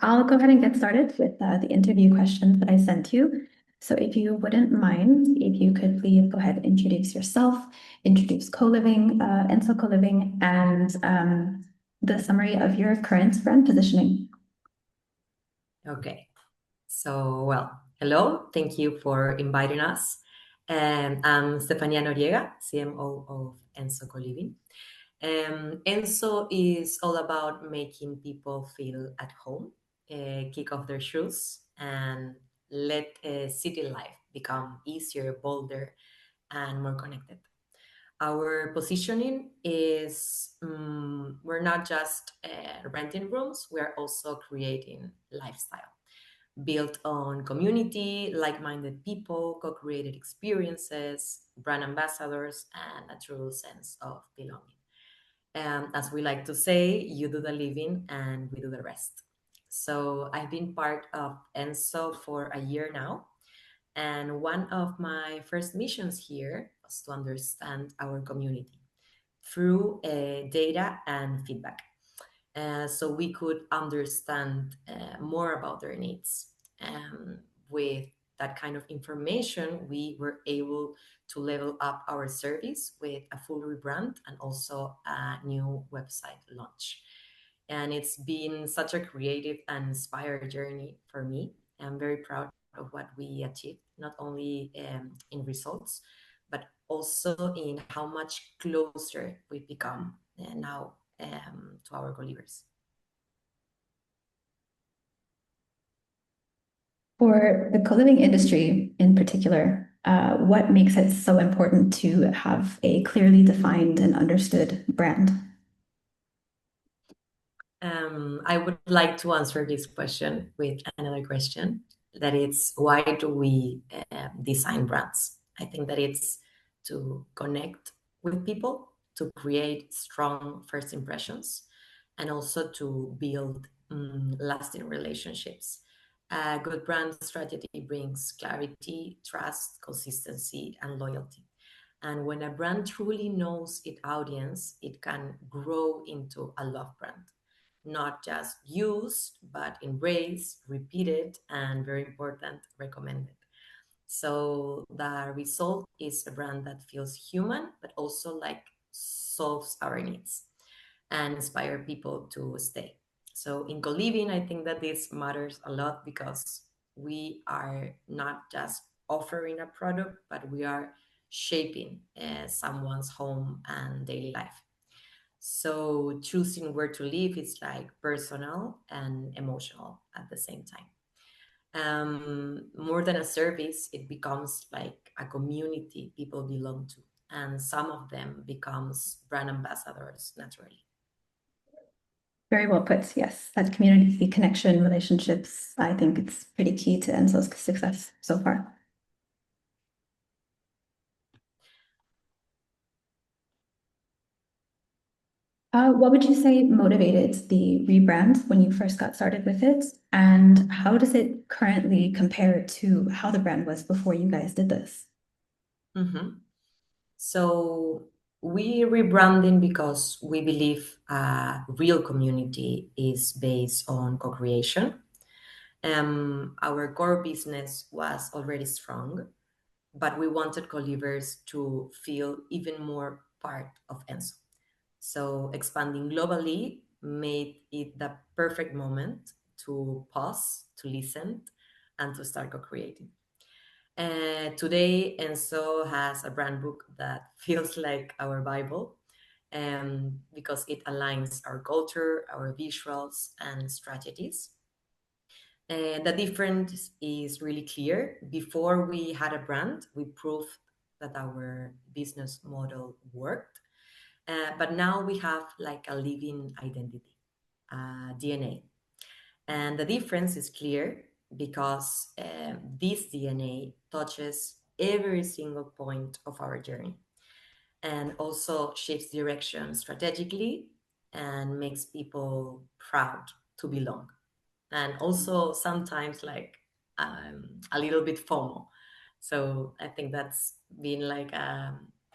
I'll go ahead and get started with the interview questions that I sent you. So if you wouldn't mind, if you could please go ahead and introduce yourself, introduce co-living, Enso co-living, and the summary of your current brand positioning. Okay. So, hello. Thank you for inviting us. I'm Stefani Noriega, CMO of Enso co-living. Enso is all about making people feel at home, kick off their shoes, and let city life become easier, bolder, and more connected. Our positioning is we're not just renting rooms, we're also creating lifestyle built on community, like minded people, co created experiences, brand ambassadors, and a true sense of belonging. As we like to say, you do the living and we do the rest. So I've been part of Enso for a year now. And one of my first missions here was to understand our community through data and feedback. So we could understand more about their needs. With that kind of information, we were able to level up our service with a full rebrand and also a new website launch. And it's been such a creative and inspired journey for me. I'm very proud of what we achieved, not only in results, but also in how much closer we've become now to our co-livers. For the co-living industry in particular, what makes it so important to have a clearly defined and understood brand? I would like to answer this question with another question. That it's why do we design brands? I think that it's to connect with people, to create strong first impressions, and also to build lasting relationships. A good brand strategy brings clarity, trust, consistency, and loyalty. And when a brand truly knows its audience, it can grow into a love brand, not just used, but embraced, repeated, and very important, recommended. So the result is a brand that feels human, but also like solves our needs and inspire people to stay. So in co-living, I think that this matters a lot because we are not just offering a product, but we are shaping someone's home and daily life. So choosing where to live is like personal and emotional at the same time. More than a service, it becomes like a community people belong to, and some of them becomes brand ambassadors naturally. Very well put. Yes, that community connection, relationships, I think it's pretty key to Enso's success so far. What would you say motivated the rebrand when you first got started with it? And how does it currently compare to how the brand was before you guys did this? Mm-hmm. So we rebranding because we believe a real community is based on co-creation. Our core business was already strong, but we wanted co-livers to feel even more part of Enso. So expanding globally made it the perfect moment to pause, to listen, and to start co-creating. Today, Enso has a brand book that feels like our Bible because it aligns our culture, our visuals, and strategies. The difference is really clear. Before we had a brand, we proved that our business model worked. But now we have like a living identity, DNA. And the difference is clear because this DNA touches every single point of our journey and also shapes direction strategically and makes people proud to belong. And also sometimes like a little bit FOMO. So I think that's been like a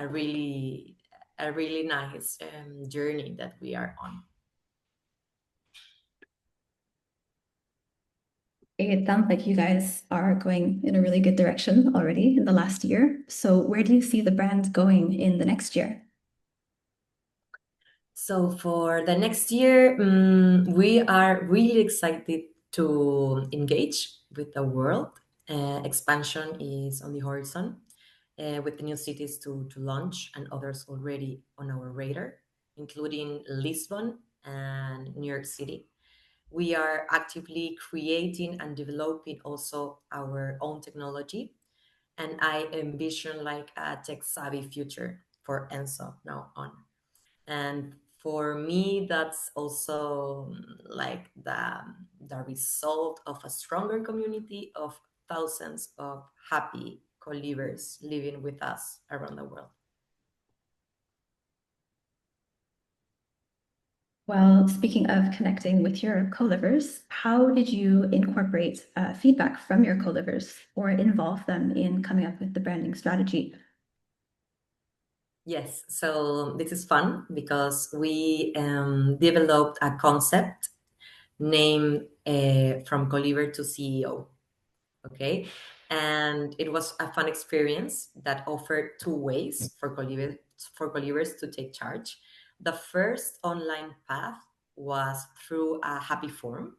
really a really nice journey that we are on. It sounds like you guys are going in a really good direction already in the last year. So where do you see the brand going in the next year? So for the next year, we are really excited to engage with the world. Expansion is on the horizon with the new cities to launch and others already on our radar, including Lisbon and New York City. We are actively creating and developing also our own technology, and I envision like a tech savvy future for Enso now on. And for me, that's also like the result of a stronger community of thousands of happy co-livers living with us around the world. Well, speaking of connecting with your co-livers, how did you incorporate feedback from your co-livers or involve them in coming up with the branding strategy? Yes, so this is fun because we developed a concept named From Colliver to CEO. Okay, and it was a fun experience that offered two ways for Collivers to take charge. The first online path was through a happy forum,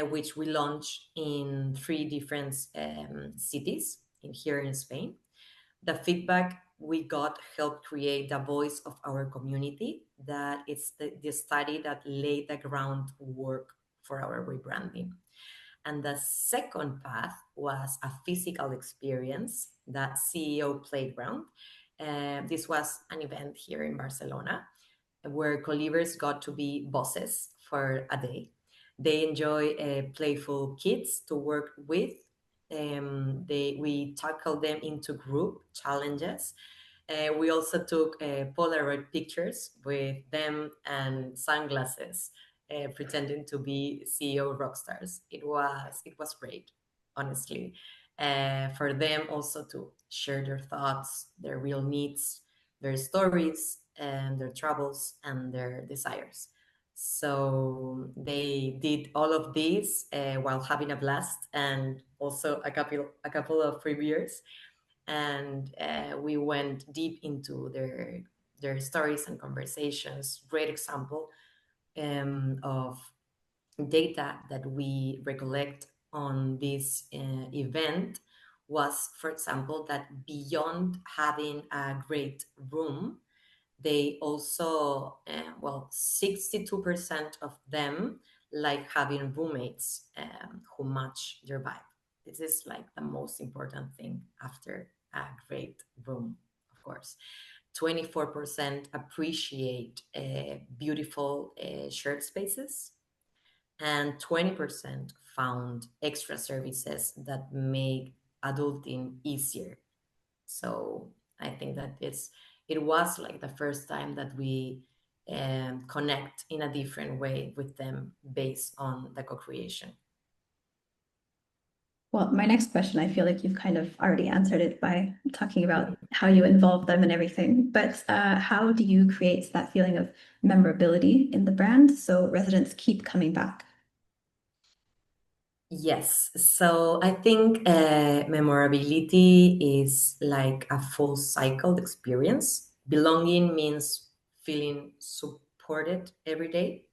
which we launched in three different cities here in Spain. The feedback we got helped create the voice of our community. That it's the study that laid the groundwork for our rebranding. And the second path was a physical experience, the CEO Playground. This was an event here in Barcelona where co-livers got to be bosses for a day. They enjoy playful kids to work with. We tackled them into group challenges. We also took Polaroid pictures with them and sunglasses, pretending to be CEO rock stars. It was great, honestly, for them also to share their thoughts, their real needs, their stories, and their troubles and their desires. So they did all of this while having a blast, and also a couple of free beers, and we went deep into their stories and conversations. Great example of data that we recollect on this event was, for example, that beyond having a great room, they also, well, 62% of them like having roommates who match their vibe. This is like the most important thing after a great room, of course. 24% appreciate beautiful shared spaces, and 20% found extra services that make adulting easier. So I think that it was like the first time that we connect in a different way with them based on the co-creation. Well, my next question, I feel like you've kind of already answered it by talking about how you involve them and everything, but how do you create that feeling of memorability in the brand so residents keep coming back? Yes, so I think memorability is like a full cycle experience. Belonging means feeling supported every day.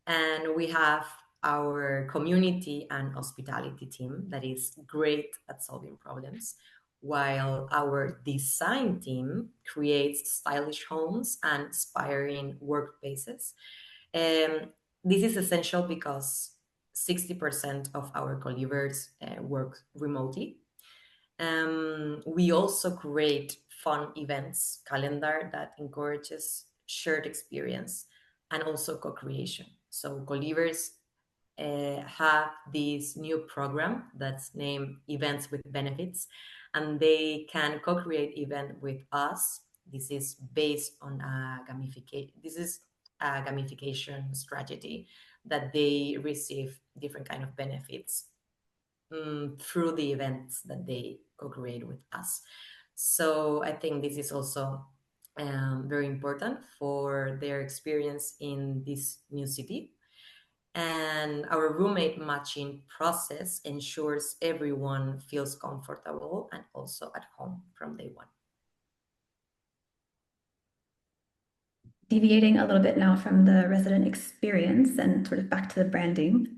And we have our community and hospitality team that is great at solving problems, while our design team creates stylish homes and inspiring workplaces. This is essential because 60% of our co-livers work remotely. We also create fun events calendar that encourages shared experience and also co-creation. So co-livers have this new program that's named Events with Benefits, and they can co-create event with us. This is based on a gamification. This is a gamification strategy that they receive different kind of benefits through the events that they co-create with us. So I think this is also very important for their experience in this new city. And our roommate matching process ensures everyone feels comfortable and also at home from day one. Deviating a little bit now from the resident experience and sort of back to the branding,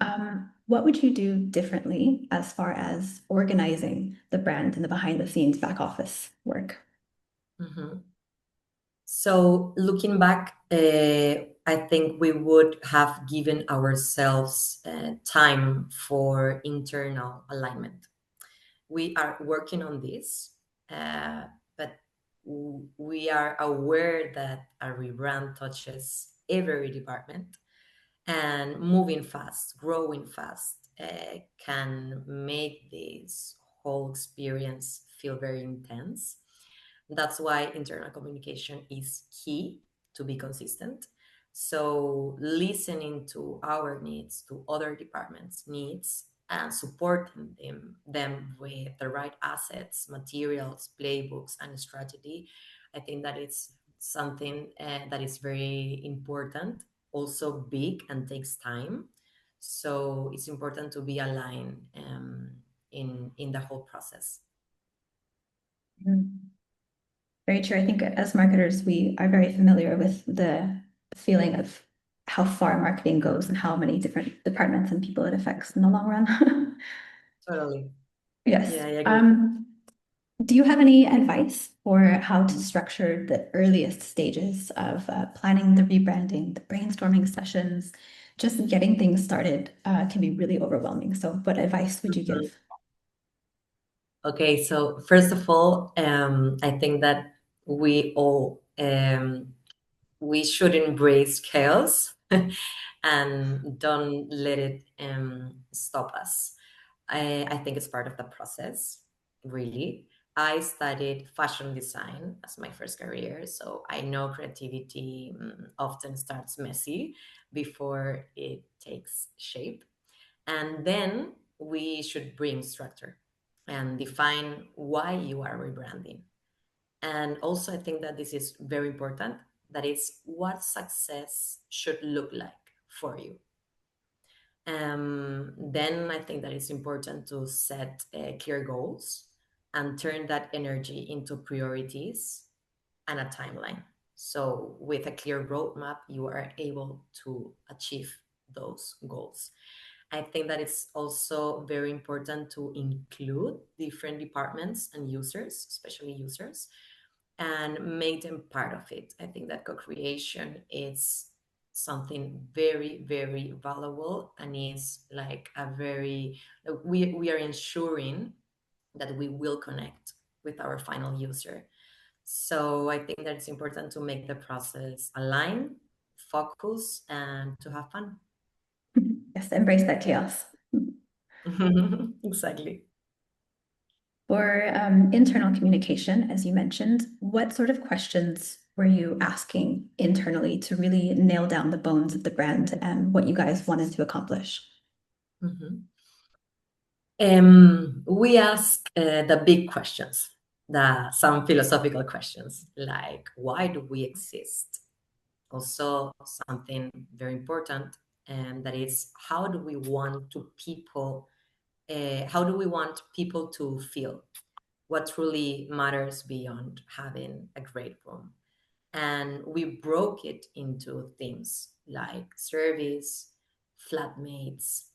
what would you do differently as far as organizing the brand and the behind the scenes back office work? Mhm. So looking back, I think we would have given ourselves time for internal alignment. We are working on this, but we are aware that a rebrand touches every department, and moving fast, growing fast, can make this whole experience feel very intense. That's why internal communication is key to be consistent. So listening to our needs, to other departments' needs, and supporting them with the right assets, materials, playbooks, and strategy, I think that it's something that is very important, also big and takes time. So it's important to be aligned in the whole process. Mhm. Very true. I think as marketers, we are very familiar with the feeling of how far marketing goes and how many different departments and people it affects in the long run. Totally. Yes. Yeah, I agree. Do you have any advice for how to structure the earliest stages of planning the rebranding, the brainstorming sessions? Just getting things started can be really overwhelming. So, what advice would you Mhm. give? Okay, so first of all, I think that we should embrace chaos and don't let it stop us. I think it's part of the process, really. I studied fashion design as my first career, so I know creativity often starts messy before it takes shape. And then we should bring structure and define why you are rebranding. And also, I think that this is very important, that is what success should look like for you. Then I think that it's important to set clear goals and turn that energy into priorities and a timeline. So, with a clear roadmap, you are able to achieve those goals. I think that it's also very important to include different departments and users, especially users, and make them part of it. I think that co-creation is something very, very valuable, and is like a very, we are ensuring that we will connect with our final user. So I think that it's important to make the process align, focus, and to have fun. Yes, embrace that chaos. Exactly. For internal communication, as you mentioned, what sort of questions were you asking internally to really nail down the bones of the brand and what you guys wanted to accomplish? Mhm. We ask the big questions, some philosophical questions like why do we exist? Also, something very important, and that is how do we want to people? How do we want people to feel? What truly matters beyond having a great room? And we broke it into themes like service, flatmates,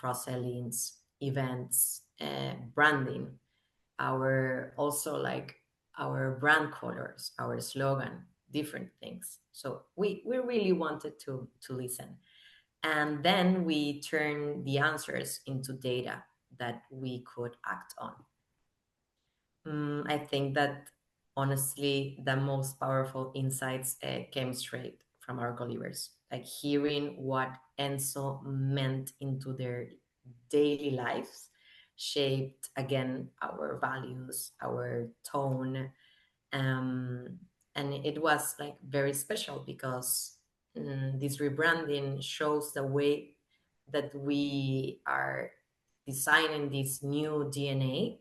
cross-sellings, events, branding, our also like our brand colors, our slogan, different things. So we really wanted to listen. And then we turn the answers into data that we could act on. I think that honestly, the most powerful insights came straight from our colleagues, like hearing what Enso meant into their daily lives, shaped again our values, our tone, um, and it was like very special because this rebranding shows the way that we are designing this new DNA,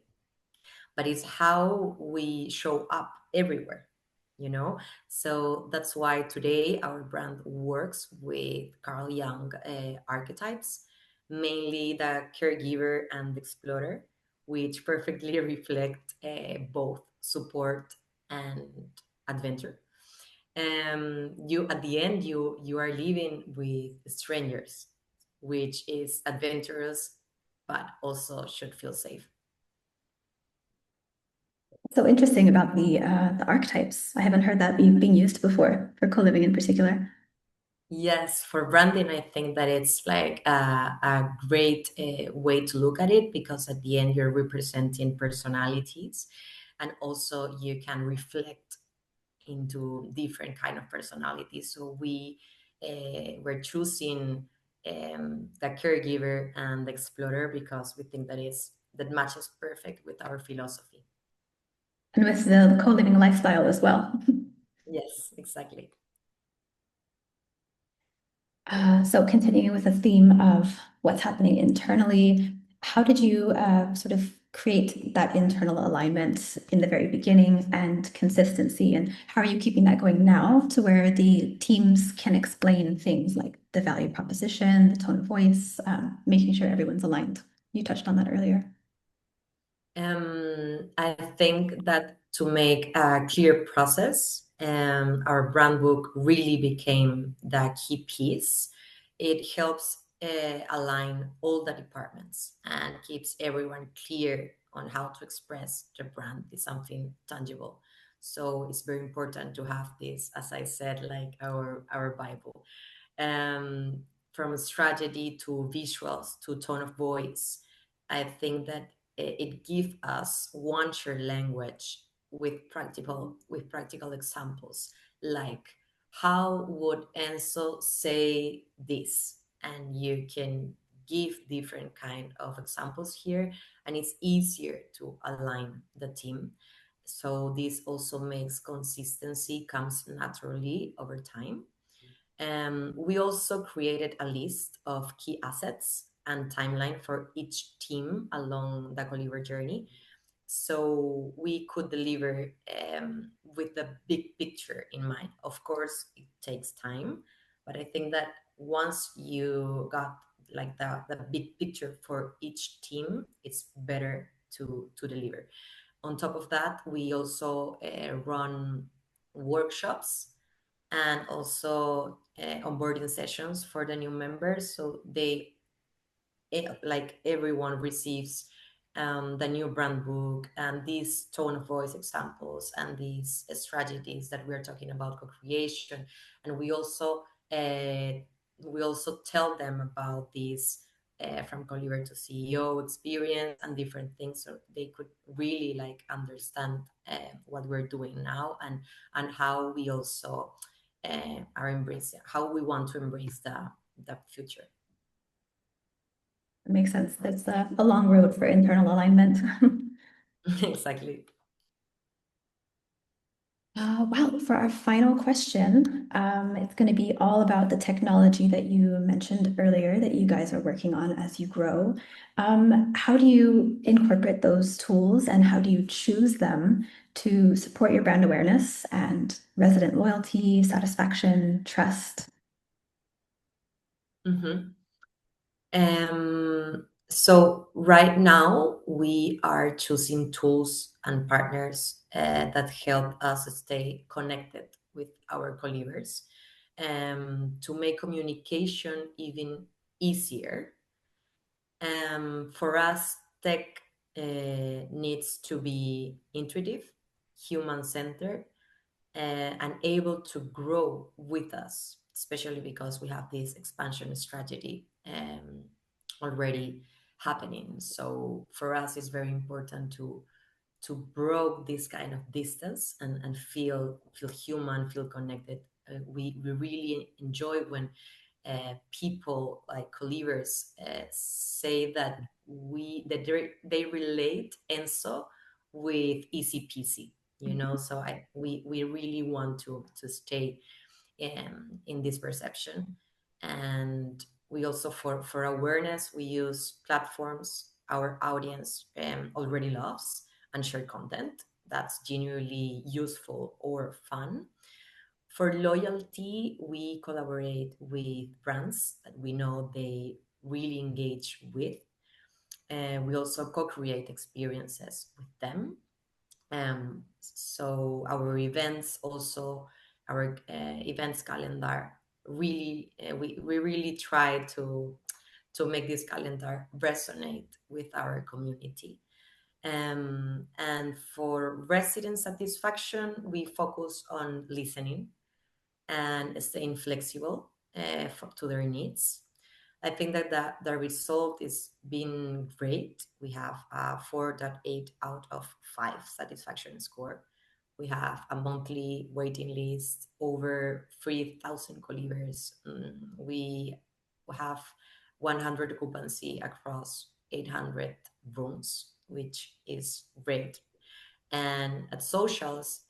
but it's how we show up everywhere, you know. So that's why today our brand works with Carl Jung archetypes, mainly the caregiver and the explorer, which perfectly reflect both support and adventure. You at the end, you are living with strangers, which is adventurous, but also should feel safe. So interesting about the archetypes. I haven't heard that being used before for co-living in particular. Yes, for branding, I think that it's like a great way to look at it, because at the end you're representing personalities, and also you can reflect into different kind of personalities. So we're choosing the caregiver and the explorer because we think that matches perfect with our philosophy. And with the co-living lifestyle as well. Yes, exactly. So continuing with the theme of what's happening internally, how did you sort of create that internal alignment in the very beginning and consistency? And how are you keeping that going now to where the teams can explain things like the value proposition, the tone of voice, making sure everyone's aligned? You touched on that earlier. I think that to make a clear process, our brand book really became the key piece. It helps align all the departments and keeps everyone clear on how to express the brand is something tangible. So it's very important to have this, as I said, like our Bible, um, from strategy to visuals to tone of voice. I think that it gives us one shared language with practical examples, like how would Enso say this, and you can give different kind of examples here, and it's easier to align the team. So this also makes consistency comes naturally over time. We also created a list of key assets and timeline for each team along the Colliver journey, so we could deliver with the big picture in mind. Of course, it takes time, but I think that once you got like the big picture for each team, it's better to deliver. On top of that, we also run workshops and also onboarding sessions for the new members, so like everyone receives the new brand book and these tone of voice examples and these strategies that we're talking about co-creation. And we also tell them about this from Colliver to CEO experience and different things, so they could really like understand what we're doing now, and how we also are embracing, how we want to embrace the future. It makes sense. That's a long road for internal alignment. Exactly. Well, for our final question, it's going to be all about the technology that you mentioned earlier that you guys are working on as you grow. How do you incorporate those tools and how do you choose them to support your brand awareness and resident loyalty, satisfaction, trust? Mhm. So right now we are choosing tools and partners that help us stay connected with our co-livers, to make communication even easier. For us, tech needs to be intuitive, human-centered, and able to grow with us, especially because we have this expansion strategy already happening. So for us, it's very important to broke this kind of distance and feel human, feel connected. We really enjoy when people like colivers say that they relate Enso with easy peasy, so we really want to stay in this perception. And we also, for awareness, we use platforms our audience already loves and share content that's genuinely useful or fun. For loyalty, we collaborate with brands that we know they really engage with, and we also co-create experiences with them. So our events also, our events calendar really, we really try to make this calendar resonate with our community. And for resident satisfaction, we focus on listening and staying flexible to their needs. I think that the result is been great. We have a 4.8 out of 5 satisfaction score. We have a monthly waiting list, over 3,000 colivers. We have 100 occupancy across 800 rooms, which is great. And at socials,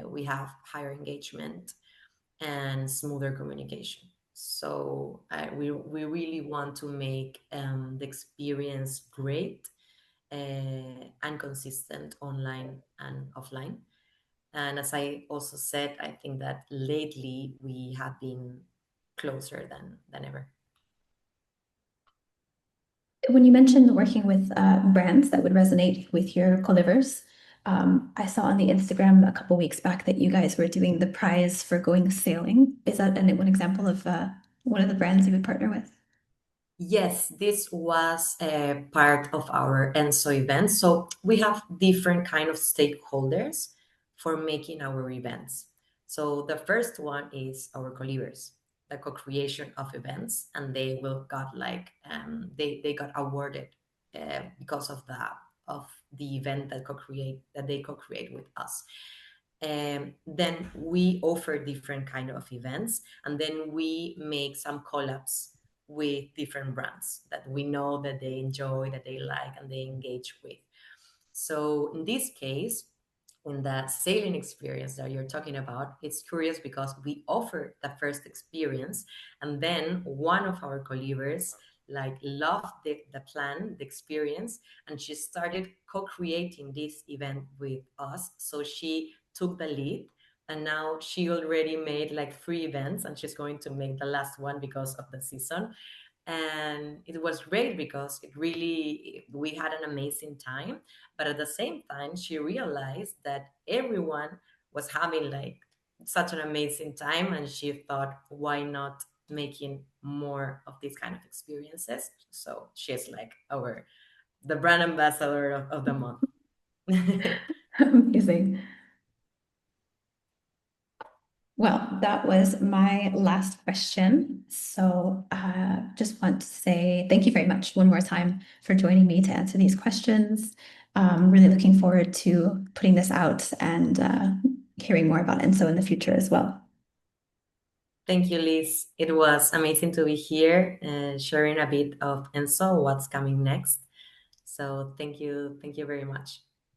we have higher engagement and smoother communication. So we really want to make the experience great and consistent online and offline. And as I also said, I think that lately we have been closer than ever. When you mentioned working with brands that would resonate with your colivers, I saw on the Instagram a couple weeks back that you guys were doing the prize for going sailing. Is that one example of one of the brands you would partner with? Yes, this was a part of our Enso event. So we have different kind of stakeholders for making our events. So the first one is our colivers, the co-creation of events, and they will got like they got awarded because of the event that they co-create with us. Then we offer different kind of events, and then we make some collabs with different brands that we know that they enjoy, that they like, and they engage with. So in this case, in the sailing experience that you're talking about, it's curious because we offer the first experience, and then one of our colivers like loved the plan, the experience, and she started co-creating this event with us. So she took the lead, and now she already made like 3 events, and she's going to make the last one because of the season. And it was great because we had an amazing time, but at the same time she realized that everyone was having like such an amazing time, and she thought, why not making more of these kind of experiences? So she's like the brand ambassador of the month. Amazing. Well, that was my last question. So just want to say thank you very much one more time for joining me to answer these questions. Really looking forward to putting this out and hearing more about Enso in the future as well. Thank you, Liz. It was amazing to be here and sharing a bit of Enso, what's coming next. So thank you very much.